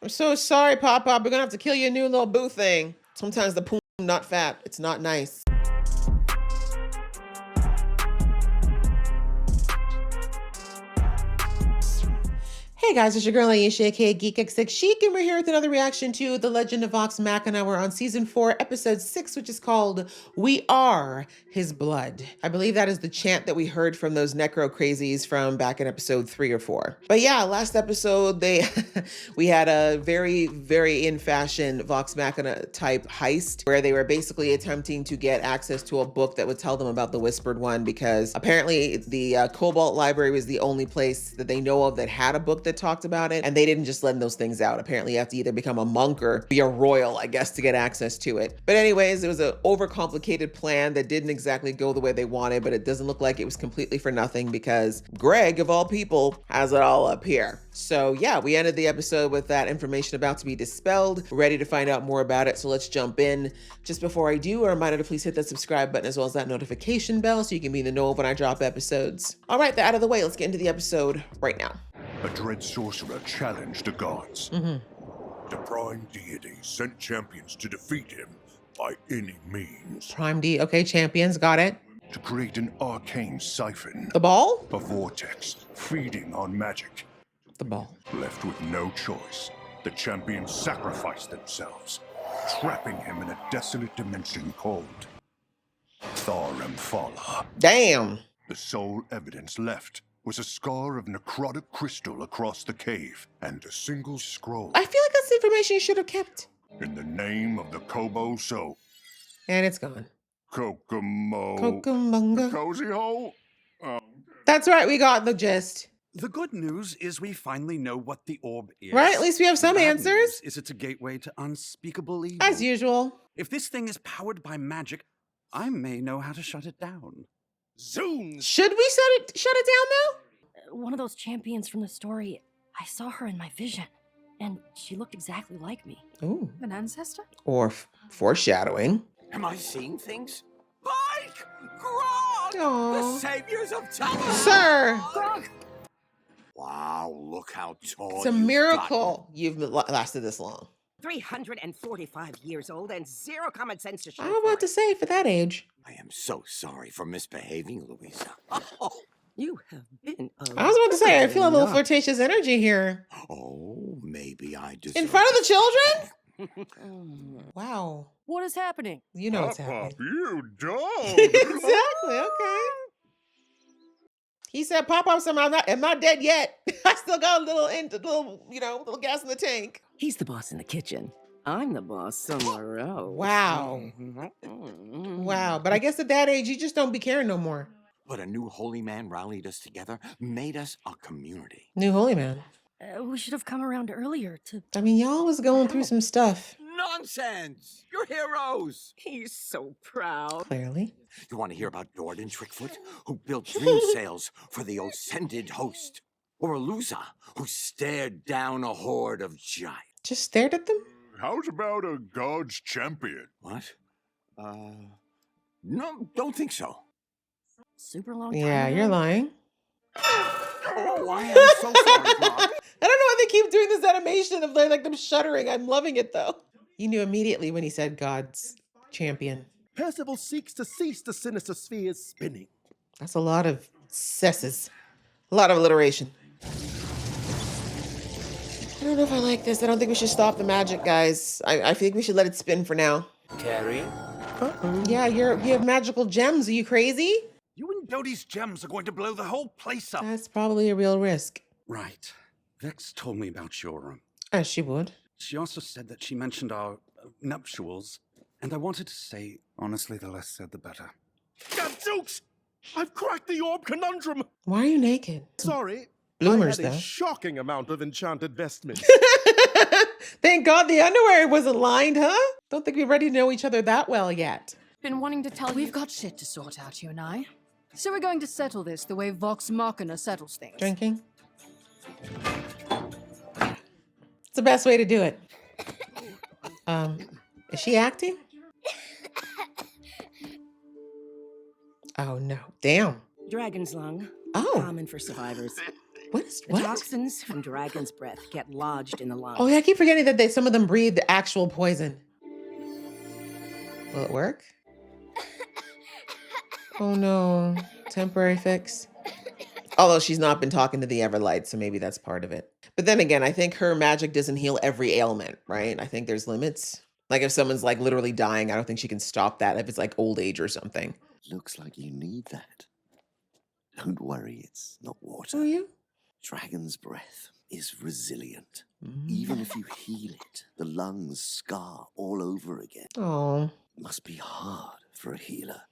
I'm so sorry, Papa. We're gonna have to kill your new little boo thing. Sometimes the poo not fat. It's not nice. Hey guys, it's your girl Aisha, aka Geek X6 Chic, and we're here with another reaction to The Legend of Vox Machina. We're on season 4, episode 6, which is called We Are His Blood. I believe that is the chant that we heard from those Necro Crazies from back in episode 3 or 4. But yeah, last episode we had a very, very in fashion Vox Machina type heist where they were basically attempting to get access to a book that would tell them about the Whispered One, because apparently the Cobalt Library was the only place that they know of that had a book that talked about it, and they didn't just lend those things out. Apparently you have to either become a monk or be a royal, I guess, to get access to it. But anyways, it was an overcomplicated plan that didn't exactly go the way they wanted, but it doesn't look like it was completely for nothing because Greg, of all people, has it all up here. So yeah, we ended the episode with that information about to be dispelled. We're ready to find out more about it, so let's jump in. Just before I do, a reminder to please hit that subscribe button as well as that notification bell so you can be in the know of when I drop episodes. All right, they're out of the way. Let's get into the episode right now. A dread sorcerer challenged the gods. The prime deity sent champions to defeat him by any means. Prime D, okay, champions, got it. To create an arcane siphon. The ball? A vortex feeding on magic. The ball. Left with no choice, the champions sacrificed themselves, trapping him in a desolate dimension called Thar-Amphala. Damn. The sole evidence left was a scar of necrotic crystal across the cave and a single scroll. I feel like that's information you should have kept. In the name of the Kobo So. And it's gone. Kokomo. Kokomunga. Cozy hole. That's right, we got the gist. The good news is we finally know what the orb is. Right, at least we have some The bad answers. news is it's a gateway to unspeakable evil. As usual. If this thing is powered by magic, I may know how to shut it down. Zoom! Should we shut it down One of those champions from the story, I saw her in my vision, and she looked exactly like me. now? Ooh. An ancestor? Or foreshadowing. Am I seeing things? Mike! Grog! Aw. The saviors of Tama! Sir, Grog! Wow, look how tall it's a you've miracle you've lasted this long. 345 years old and zero common sense to show I'm for about to it. say, for that age. gotten. I am so sorry for misbehaving, Louisa. You have been I was about to say, I feel a little flirtatious energy here. Oh, maybe I deserve In front of the children? Wow. What is happening? You know what's happening. You don't. Exactly, okay. He said, Pop up some, I'm not dead yet. I still got a little gas in the tank. He's the boss in the kitchen. I'm the boss somewhere else. Wow. Wow. But I guess at that age, you just don't be caring no more. But a new holy man rallied us together, made us a community. New holy man. We should have come around earlier to... I mean, y'all was going through some stuff. Nonsense! You're heroes! He's so proud. Clearly. You want to hear about Jordan Trickfoot, who built dream sails for the ascended host? Or Alusa, who stared down a horde of giants? Just stared at them? How's about a god's champion? What? No, don't think so. super long time Yeah, ago? you're lying. Oh, I am so sorry, Bob. I don't know why they keep doing this animation of like them shuddering. I'm loving it though. You knew immediately when he said God's champion. Percival seeks to cease the sinister sphere's spinning. That's a lot of cesses. A lot of alliteration. I don't know if I like this. I don't think we should stop the magic, guys. I think we should let it spin for now. Carrie? Yeah, you have magical gems. Are you crazy? You and Dodie's gems are going to blow the whole place up. That's probably a real risk. Right. Vex told me about your... As she would. She also said that she mentioned our nuptials, and I wanted to say, honestly, the less said, the better. Gadzooks! I've cracked the orb conundrum! Why are you naked? Sorry, Bloomers, I had though. a shocking amount of enchanted vestments. Thank God the underwear wasn't lined, huh? Don't think we're ready to know each other that well yet. Been wanting to tell you. We've got shit to sort out, you and I. So we're going to settle this the way Vox Machina settles things. Drinking? It's the best way to do it. Is she acting? Oh no, damn. Dragon's lung. Oh. Common for survivors. The what? toxins from dragon's breath get lodged in the lungs. Oh yeah, I keep forgetting that some of them breathe the actual poison. Will it work? Oh no, temporary fix. Although she's not been talking to the Everlight, so maybe that's part of it. But then again, I think her magic doesn't heal every ailment, right? I think there's limits. Like if someone's like literally dying, I don't think she can stop that if it's like old age or something. Looks like you need that. Don't worry, it's not water. Oh, you? Dragon's breath is resilient. Even if you heal it, the lungs scar all over again. Oh. It must be hard for a healer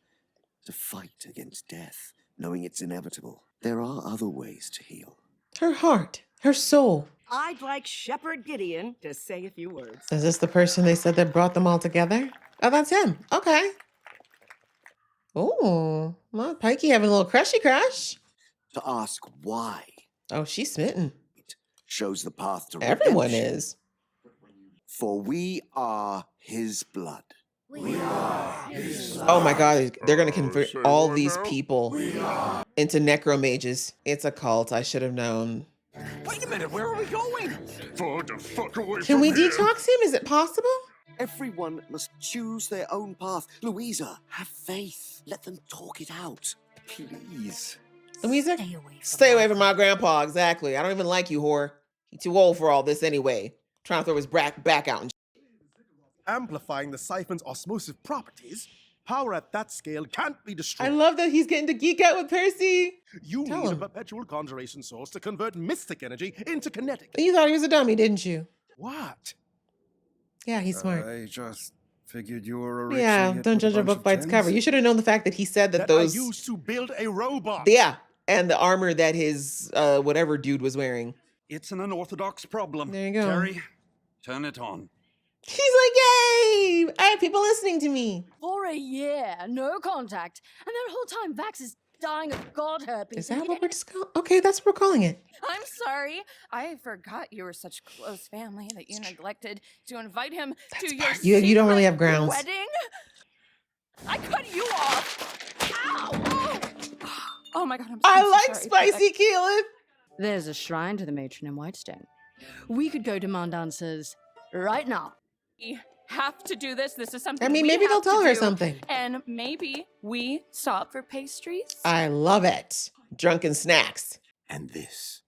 to fight against death, knowing it's inevitable. There are other ways to heal. Her heart, her soul. I'd like Shepherd Gideon to say a few words. Is this the person they said that brought them all together? Oh, that's him. Okay. Oh, well, Pikey having a little crushy crush. To ask why Oh, she's smitten. shows the path to Everyone redemption. is. For we are his blood. Oh my God, they're going to convert say all what these now? people into necromages. It's a cult. I should have known. Wait a minute, where are we going? Far the fuck away Can from we here. detox him? Is it possible? Everyone must choose their own path. Louisa, have faith. Let them talk it out. Please. Louisa? Stay away from Stay away from my grandpa. Exactly. I don't even like you, whore. He's too old for all this anyway. Trying to throw his back out and Amplifying the siphon's osmosis properties, power at that scale can't be I destroyed. love that he's getting to geek out with Percy. You Tell need a him. perpetual conjuration source to convert mystic energy into kinetic. You thought he was a dummy, didn't you? What? Yeah, he's smart. I just figured you were a rich Yeah, idiot don't with judge a bunch book of by its cover. gems. You should have known the fact that he said that That I those... used to build a robot. Yeah, and the armor that his whatever dude was wearing. It's an unorthodox problem. There you go. Terry, turn it on. He's like, yay! I have people listening to me. For a year, no contact. And that whole time, Vax is dying of god herpes. Is that what we're just calling? Okay, that's what we're calling it. I'm sorry. I forgot you were such close family that you neglected to invite him to your You don't really secret have grounds. wedding. I cut you off. Ow! Oh my god, I'm so I so like sorry. spicy Keelan. There's a shrine to the matron in Whitestone. We could go demand answers right now. We have to do this. This is something I mean, we maybe they'll have to tell her do. something. And maybe we stop for pastries. I love it. Drunken snacks. And this.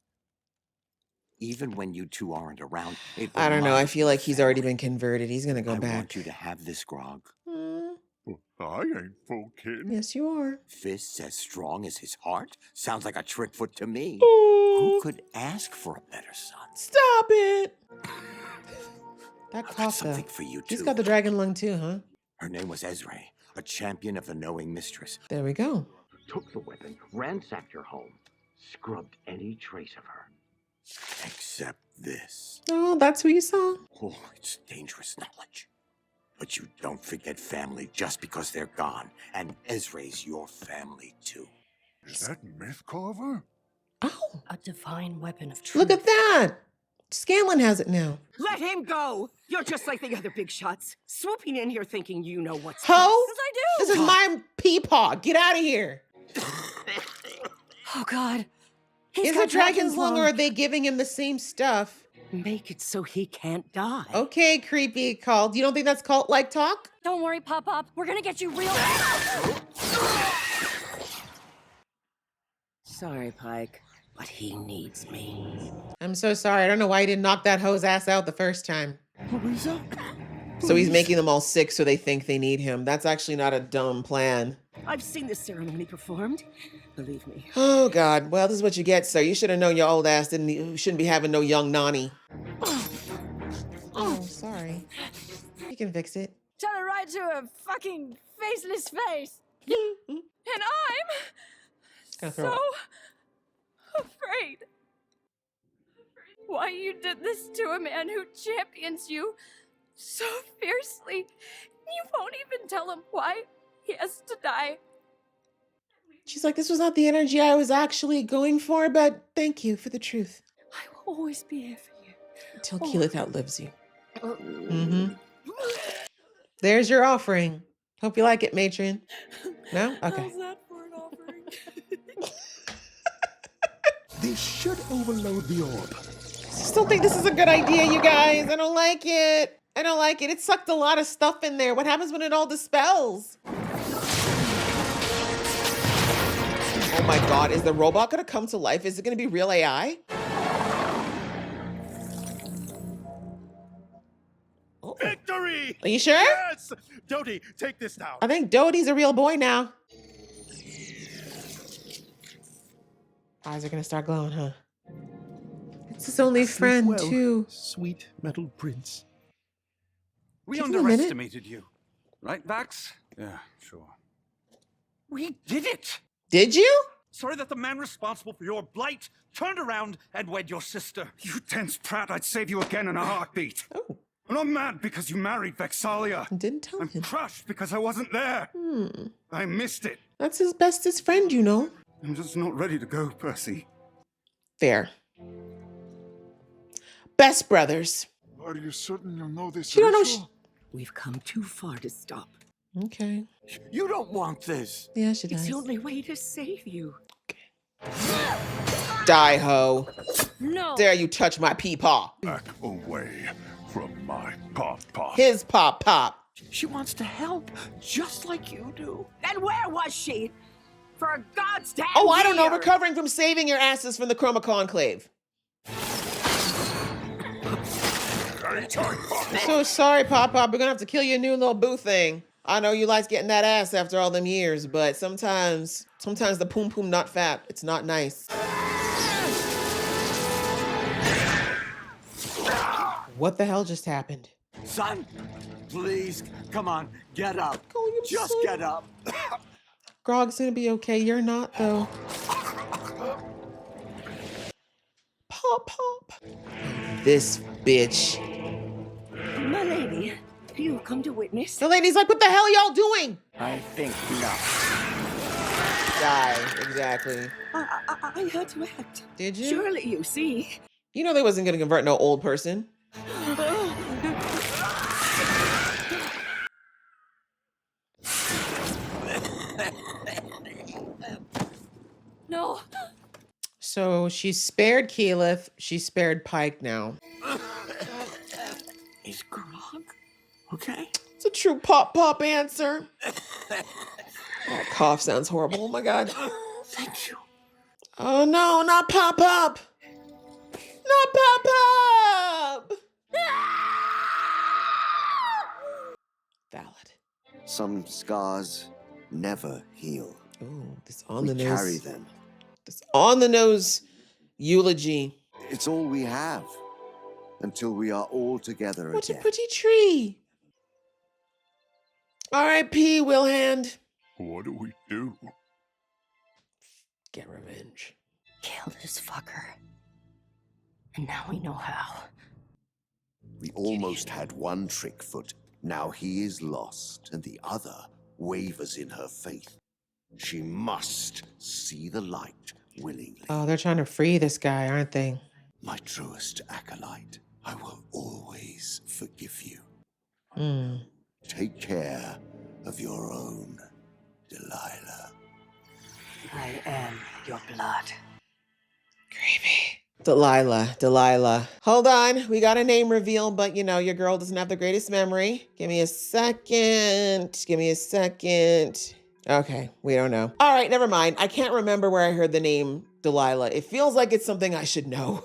Even when you two aren't around, it I don't know. I reminds feel me like of he's already family. been converted. He's gonna go I back. want you to have this grog. I ain't full kidding. Yes, you are. Fists as strong as his heart? Sounds like a trickfoot to me. Ooh, Who could ask for a better son? stop it. That I've got cough though. something for you, He's too. got the dragon lung too, huh? Her name was Ezra, a champion of the knowing mistress. There we go. Took the weapon, ransacked her home, scrubbed any trace of her. Except this. Oh, that's who you saw. Oh, it's dangerous knowledge. But you don't forget family just because they're gone. And Ezra's your family, too. Is that myth carver? Oh, A divine weapon of truth. look at that. Scanlan has it now. Let him go! You're just like the other big shots, swooping in here thinking you know what's Ho! best. I do. This is my peepaw. Get out of here. Oh God. Is it dragon's lung, or are they giving him the same stuff? Make it so he can't die. Okay, creepy cult. You don't think that's cult-like talk? Don't worry, Pop Pop. We're gonna get you real. Sorry, Pike, but he needs me. I'm so sorry. I don't know why he didn't knock that hoe's ass out the first time. Louisa? So he's making them all sick so they think they need him. That's actually not a dumb plan. I've seen this ceremony performed. Believe me. Oh, God. Well, this is what you get, sir. You should have known your old ass shouldn't be having no young Nani. Oh, sorry. You can fix it. Tell it right to a fucking faceless face. And I'm Gonna throw so up. afraid. Why you did this to a man who champions you so fiercely. You won't even tell him why he has to die. She's like, this was not the energy I was actually going for, but thank you for the truth. I will always be here for you. Until Keyleth outlives you. Mm-hmm. There's your offering. Hope you like it, matron. No? Okay. How's that for an offering? This should overload the orb. I still think this is a good idea, you guys. I don't like it. I don't like it. It sucked a lot of stuff in there. What happens when it all dispels? Oh my God, is the robot gonna come to life? Is it gonna be real AI? Oh. Victory! Are you sure? Yes! Dodie, take this down. I think Dodie's a real boy now. Eyes are gonna start glowing, huh? It's his only Sleep friend, well, too. Sweet metal prince. We Give him a minute. underestimated you. Right, Vax? Yeah, sure. We did it! Did you? Sorry that the man responsible for your blight turned around and wed your sister. You dense prat, I'd save you again in a heartbeat. Oh, I'm not mad because you married Vexalia. I didn't tell I'm him. crushed because I wasn't there. I missed it. That's his bestest friend, you know. I'm just not ready to go, Percy. Fair. Best brothers. Are you certain you'll know this You don't know ritual? We've come too far to stop. Okay. You don't want this. Yeah, she It's does. the only way to save you. Die, ho. No. Dare you touch my pee-paw. Back away from my pop-pop. His pop-pop. She wants to help, just like you do. And where was she? For a God's damn Oh, I don't know. year. Recovering from saving your asses from the Chroma Conclave. I'm so sorry, Pop-Pop. We're gonna have to kill your new little boo thing. I know you like getting that ass after all them years, but sometimes the poom-poom not fat. It's not nice. What the hell just happened? Son, please, come on, get up. Call him Just son. get up. Grog's gonna be okay. You're not, though. Pop-Pop. This bitch. My lady, you come to witness? The lady's like, what the hell y'all doing? I think not. Die. Exactly. I had to act. Did you? Surely you see. You know they wasn't gonna convert no old person. No. So she spared Keyleth. She spared Pike now. Is Grog okay? It's a true pop-pop answer. That cough sounds horrible. Oh my God. Thank you. Oh no, not pop-up. Not pop-up. Valid. Some scars never heal. Oh, this on We the nose. carry them. This on the nose eulogy. It's all we have until we are all together What a again. pretty tree. R.I.P. Wilhand. What do we do? Get revenge. Killed his fucker. And now we know how. We almost had one Trickfoot. Now he is lost, and the other wavers in her faith. She must see the light willingly. Oh, they're trying to free this guy, aren't they? My truest acolyte, I will always forgive you. Hmm. Take care of your own, Delilah. I am your blood. Creepy. Delilah. Hold on. We got a name reveal, but you know, your girl doesn't have the greatest memory. Give me a second. Okay, we don't know. All right, never mind. I can't remember where I heard the name Delilah. It feels like it's something I should know,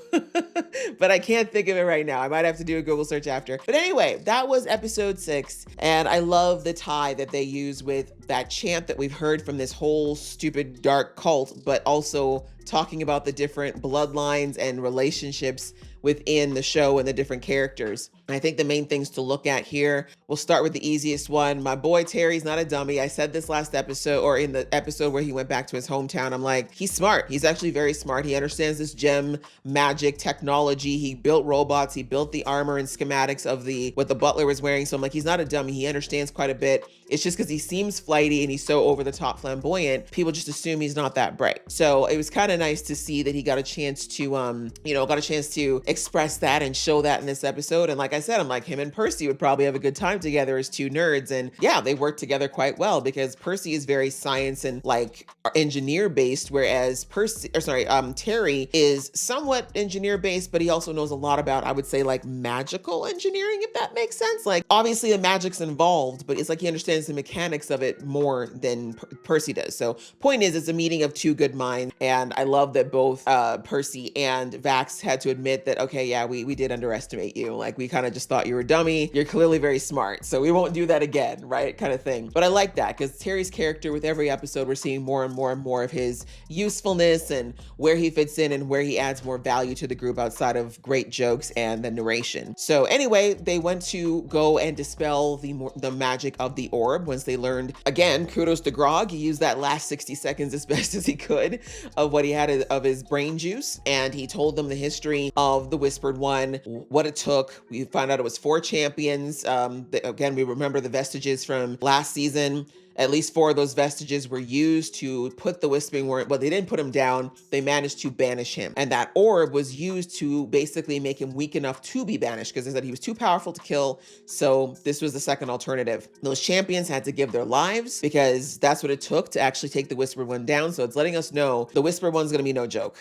but I can't think of it right now. I might have to do a Google search after. But anyway, that was episode 6. And I love the tie that they use with that chant that we've heard from this whole stupid dark cult, but also talking about the different bloodlines and relationships within the show and the different characters. And I think the main things to look at here, we'll start with the easiest one. My boy Terry's not a dummy. I said this last episode, or in the episode where he went back to his hometown. I'm like, he's smart. He's actually very smart. He understands this gem magic technology. He built robots. He built the armor and schematics of what the butler was wearing. So I'm like, he's not a dummy. He understands quite a bit. It's just because he seems flighty and he's so over the top flamboyant, people just assume he's not that bright. So it was kind of nice to see that he got a chance to express that and show that in this episode. And like I said, I'm like, him and Percy would probably have a good time together as two nerds. And yeah, they work together quite well because Percy is very science and like engineer based, whereas Terry is somewhat engineer based, but he also knows a lot about, I would say, like magical engineering, if that makes sense. Like obviously the magic's involved, but it's like he understands the mechanics of it more than Percy does. So point is, it's a meeting of two good minds. And I love that both Percy and Vax had to admit that, okay, yeah, we did underestimate you. Like we kind of just thought you were a dummy. You're clearly very smart. So we won't do that again, right? Kind of thing. But I like that because Terry's character, with every episode, we're seeing more and more and more of his usefulness and where he fits in and where he adds more value to the group outside of great jokes and the narration. So anyway, they went to go and dispel the magic of the orb once they learned, again, kudos to Grog. He used that last 60 seconds as best as he could of what he had of his brain juice. And he told them the history of the Whispered One, what it took. We found out it was 4 champions. Again, we remember the vestiges from last season. At least 4 of those vestiges were used to put the Whispering One, well, they didn't put him down, they managed to banish him. And that orb was used to basically make him weak enough to be banished because they said he was too powerful to kill. So this was the second alternative. Those champions had to give their lives because that's what it took to actually take the Whispered One down. So it's letting us know the Whispered One's gonna be no joke,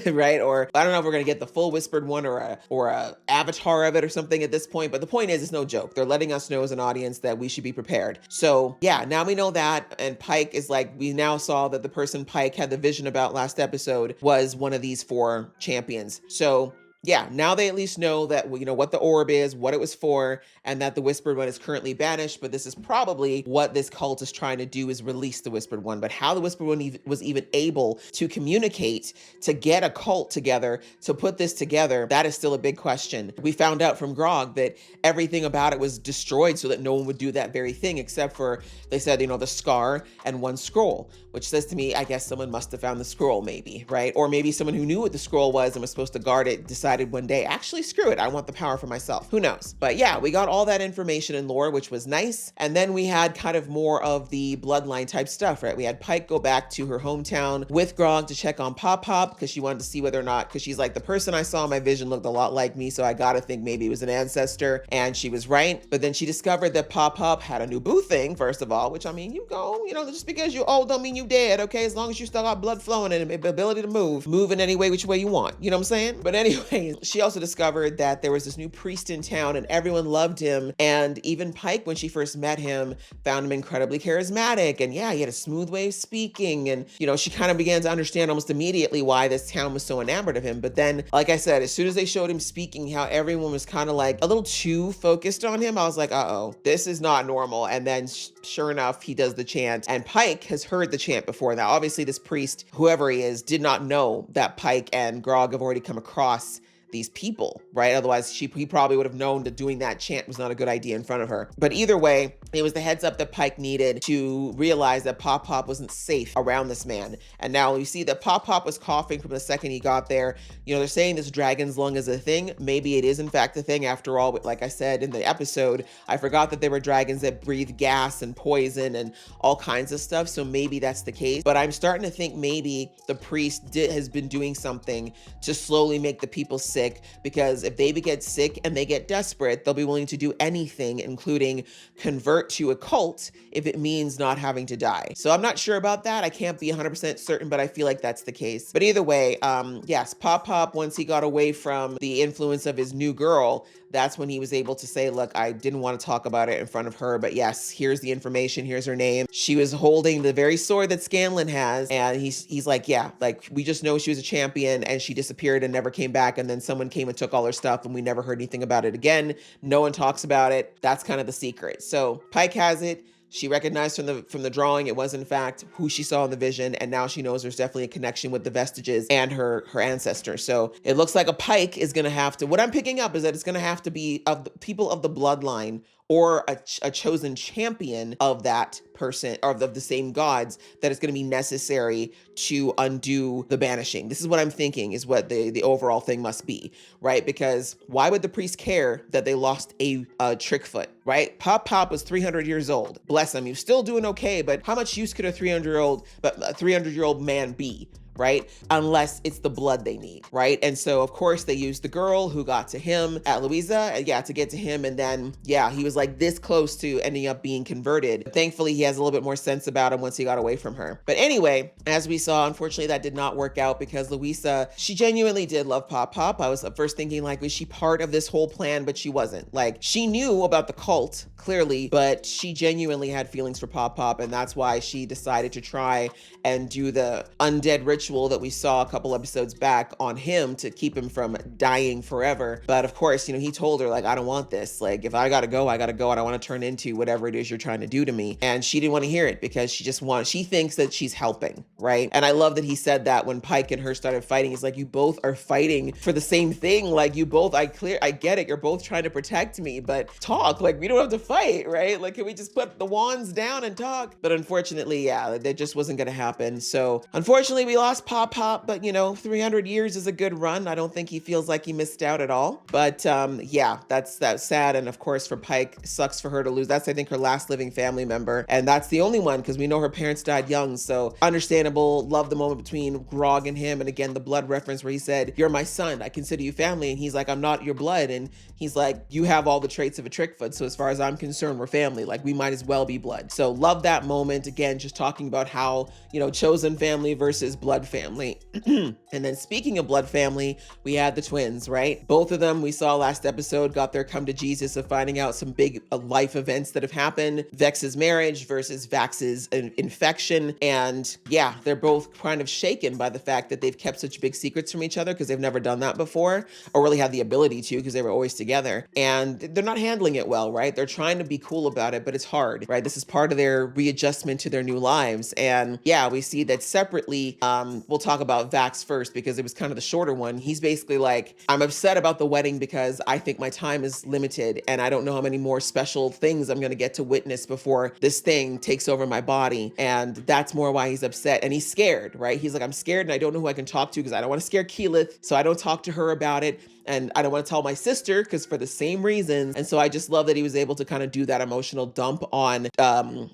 right? Or I don't know if we're gonna get the full Whispered One or a avatar of it or something at this point, but the point is, it's no joke. They're letting us know as an audience that we should be prepared. So yeah, now we know that, and Pike is like, we now saw that the person Pike had the vision about last episode was one of these 4 champions. So yeah, now they at least know that, you know, what the orb is, what it was for, and that the Whispered One is currently banished. But this is probably what this cult is trying to do, is release the Whispered One. But how the Whispered One was even able to communicate, to get a cult together, to put this together, that is still a big question. We found out from Grog that everything about it was destroyed so that no one would do that very thing, except for, they said, you know, the scar and 1 scroll, which says to me, I guess someone must have found the scroll maybe, right? Or maybe someone who knew what the scroll was and was supposed to guard it decided one day, actually, screw it, I want the power for myself. Who knows? But yeah, we got all that information and lore, which was nice. And then we had kind of more of the bloodline type stuff, right? We had Pike go back to her hometown with Grog to check on Pop Pop because she wanted to see whether or not, because she's like, the person I saw in my vision looked a lot like me, so I gotta think maybe it was an ancestor. And she was right. But then she discovered that Pop Pop had a new boo thing, first of all, which, I mean, you go, you know, just because you're old don't mean you dead, okay? As long as you still got blood flowing and the ability to move in any way, which way you want. You know what I'm saying? But anyway, she also discovered that there was this new priest in town and everyone loved him. And even Pike, when she first met him, found him incredibly charismatic. And yeah, he had a smooth way of speaking. And, you know, she kind of began to understand almost immediately why this town was so enamored of him. But then, like I said, as soon as they showed him speaking, how everyone was kind of like a little too focused on him, I was like, uh-oh, this is not normal. And then sure enough, he does the chant. And Pike has heard the chant before. Now, obviously, this priest, whoever he is, did not know that Pike and Grog have already come across these people, right? Otherwise, he probably would have known that doing that chant was not a good idea in front of her. But either way, it was the heads up that Pike needed to realize that Pop Pop wasn't safe around this man. And now we see that Pop Pop was coughing from the second he got there. You know, they're saying this dragon's lung is a thing. Maybe it is in fact a thing after all. But like I said in the episode, I forgot that there were dragons that breathe gas and poison and all kinds of stuff. So maybe that's the case. But I'm starting to think maybe the priest has been doing something to slowly make the people sick, because if they get sick and they get desperate, they'll be willing to do anything, including convert to a cult if it means not having to die. So I'm not sure about that. I can't be 100% certain, but I feel like that's the case. But either way, yes, Pop Pop, once he got away from the influence of his new girl, that's when he was able to say, look, I didn't want to talk about it in front of her, but yes, here's the information, here's her name. She was holding the very sword that Scanlan has, and he's like, yeah, like, we just know she was a champion and she disappeared and never came back, and then someone came and took all her stuff and we never heard anything about it again. No one talks about it. That's kind of the secret. So Pike has it. She recognized from the drawing it was in fact who she saw in the vision, and now she knows there's definitely a connection with the vestiges and her ancestors. So it looks like a Pike is going to have to, what I'm picking up is that it's going to have to be of the people of the bloodline or a chosen champion of that person or of the same gods that is going to be necessary to undo the banishing. This is what I'm thinking is what the overall thing must be, right? Because why would the priest care that they lost a trick foot, right? Pop was 300 years old. Bless him. He was still doing okay, but how much use could a 300-year-old man be? Right? Unless it's the blood they need, right? And so of course they used the girl who got to him at Louisa, to get to him. And then, he was like this close to ending up being converted. Thankfully, he has a little bit more sense about him once he got away from her. But anyway, as we saw, unfortunately, that did not work out because Louisa, she genuinely did love Pop. I was at first thinking like, was she part of this whole plan? But she wasn't. Like, she knew about the cult, clearly, but she genuinely had feelings for Pop. And that's why she decided to try and do the undead ritual that we saw a couple episodes back on him to keep him from dying forever. But of course, he told her like, I don't want this. Like, if I gotta go, I gotta go. I don't want to turn into whatever it is you're trying to do to me. And she didn't want to hear it because she thinks that she's helping, right? And I love that he said that when Pike and her started fighting. He's like, you both are fighting for the same thing. Like, you both, I get it. You're both trying to protect me, but talk. Like, we don't have to fight, right? Like, can we just put the wands down and talk? But unfortunately, that just wasn't gonna happen. So unfortunately, we lost Pop, but 300 years is a good run. I don't think he feels like he missed out at all. But that's sad. And of course for Pike, sucks for her to lose. That's, I think, her last living family member. And that's the only one because we know her parents died young. So understandable. Love the moment between Grog and him. And again, the blood reference where he said, you're my son. I consider you family. And he's like, I'm not your blood. And he's like, you have all the traits of a Trickfoot. So as far as I'm concerned, we're family. Like, we might as well be blood. So love that moment. Again, just talking about how, chosen family versus blood family. And then speaking of blood family, we had the twins, right? Both of them we saw last episode got their come to Jesus of finding out some big life events that have happened. Vex's marriage versus Vax's infection. And they're both kind of shaken by the fact that they've kept such big secrets from each other because they've never done that before or really had the ability to because they were always together. And they're not handling it well, right? They're trying to be cool about it, but it's hard, right? This is part of their readjustment to their new lives. And we see that separately. We'll talk about Vax first because it was kind of the shorter one. He's basically like, I'm upset about the wedding because I think my time is limited and I don't know how many more special things I'm going to get to witness before this thing takes over my body. And that's more why he's upset. And he's scared, right? He's like, I'm scared and I don't know who I can talk to because I don't want to scare Keyleth. So I don't talk to her about it. And I don't want to tell my sister because for the same reasons. And so I just love that he was able to kind of do that emotional dump on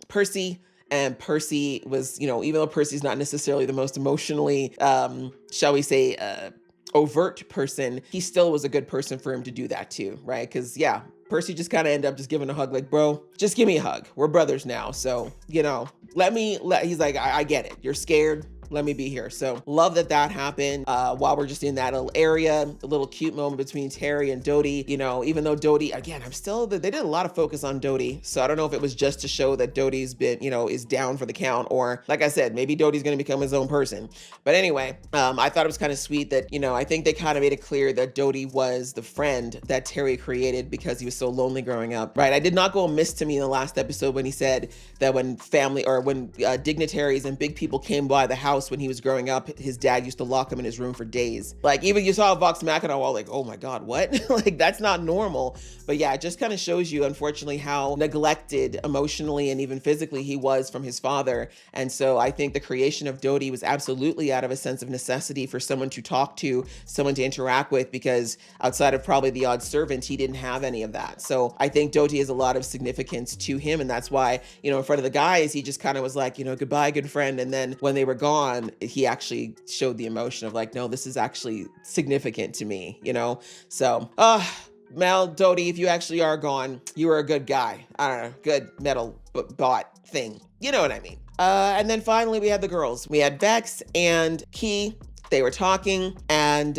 Percy. And Percy was, even though Percy's not necessarily the most emotionally, shall we say, overt person, he still was a good person for him to do that too, right? Because Percy just kind of ended up just giving a hug like, bro, just give me a hug. We're brothers now. So, he's like, I get it. You're scared. Let me be here. So love that happened while we're just in that little area, a little cute moment between Terry and Dodie, even though Dodie, again, they did a lot of focus on Dodie. So I don't know if it was just to show that Dodie's been, is down for the count, or like I said, maybe Dodie's going to become his own person. But anyway, I thought it was kind of sweet that, I think they kind of made it clear that Dodie was the friend that Terry created because he was so lonely growing up, right? I did not go amiss to me in the last episode when he said that when family or when dignitaries and big people came by the house when he was growing up, his dad used to lock him in his room for days. Like, even you saw Vox Machina, like, oh my God, what? Like, that's not normal. But it just kind of shows you, unfortunately, how neglected emotionally and even physically he was from his father. And so I think the creation of Dodie was absolutely out of a sense of necessity for someone to talk to, someone to interact with, because outside of probably the odd servant, he didn't have any of that. So I think Dodie has a lot of significance to him. And that's why, in front of the guys, he just kind of was like, goodbye, good friend. And then when they were gone, he actually showed the emotion of like, no, this is actually significant to me, So, Mel, Dodie, if you actually are gone, you are a good guy. I don't know, good metal bot thing. You know what I mean? And then finally we had the girls. We had Vex and Key. They were talking and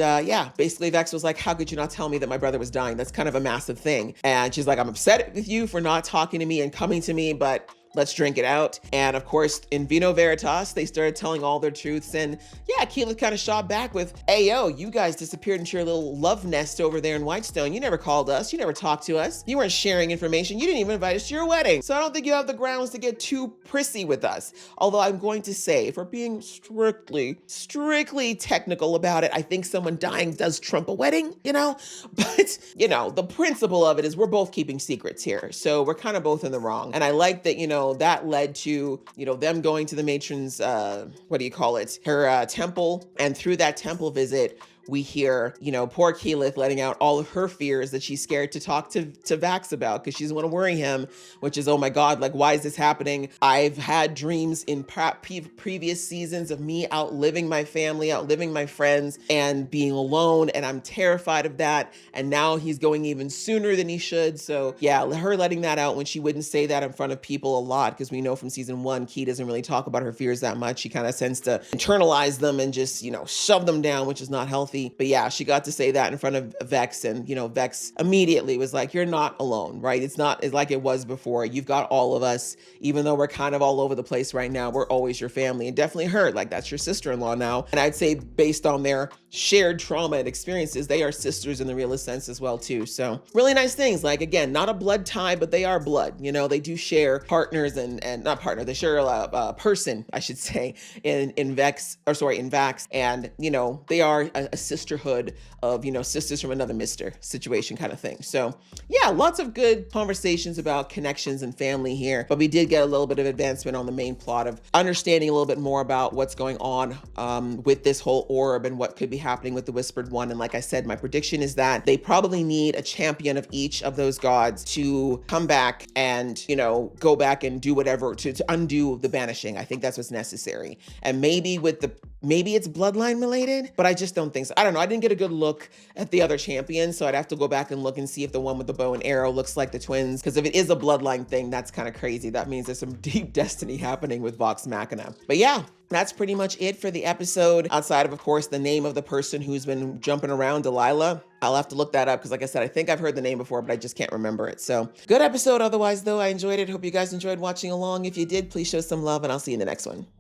basically Vex was like, how could you not tell me that my brother was dying? That's kind of a massive thing. And she's like, I'm upset with you for not talking to me and coming to me, but let's drink it out. And of course, in Vino Veritas, they started telling all their truths. And yeah, Keyleth kind of shot back with, hey, yo, you guys disappeared into your little love nest over there in Whitestone. You never called us. You never talked to us. You weren't sharing information. You didn't even invite us to your wedding. So I don't think you have the grounds to get too prissy with us. Although I'm going to say, if we're being strictly technical about it, I think someone dying does trump a wedding, you know? But, you know, the principle of it is we're both keeping secrets here. So we're kind of both in the wrong. And I like that, you know, that led to, you know, them going to the matron's, what do you call it? Her temple. And through that temple visit, we hear, you know, poor Keyleth letting out all of her fears that she's scared to talk to Vax about because she doesn't want to worry him, which is, oh my God, like, why is this happening? I've had dreams in previous seasons of me outliving my family, outliving my friends, and being alone, and I'm terrified of that. And now he's going even sooner than he should. So yeah, her letting that out when she wouldn't say that in front of people a lot, because we know from season 1, Key doesn't really talk about her fears that much. She kind of tends to internalize them and just, you know, shove them down, which is not healthy. But yeah, she got to say that in front of Vex, and, you know, Vex immediately was like, you're not alone, right? It's like it was before. You've got all of us, even though we're kind of all over the place right now, we're always your family. And definitely her, like, that's your sister-in-law now. And I'd say based on their shared trauma and experiences, they are sisters in the realest sense as well too. So really nice things. Like, again, not a blood tie, but they are blood. You know, they do share partners and not partner, they share a person, I should say, in Vax. And, you know, they are a sisterhood of, you know, sisters from another mister situation kind of thing. So yeah, lots of good conversations about connections and family here, but we did get a little bit of advancement on the main plot of understanding a little bit more about what's going on with this whole orb and what could be happening with the Whispered One. And like I said, my prediction is that they probably need a champion of each of those gods to come back and, you know, go back and do whatever to undo the banishing. I think that's what's necessary. And maybe it's bloodline related, but I just don't think so. I don't know. I didn't get a good look at the other champions, so I'd have to go back and look and see if the one with the bow and arrow looks like the twins. Because if it is a bloodline thing, that's kind of crazy. That means there's some deep destiny happening with Vox Machina. But yeah, that's pretty much it for the episode, outside of course, the name of the person who's been jumping around, Delilah. I'll have to look that up because, like I said, I think I've heard the name before, but I just can't remember it. So good episode otherwise, though. I enjoyed it. Hope you guys enjoyed watching along. If you did, please show some love, and I'll see you in the next one.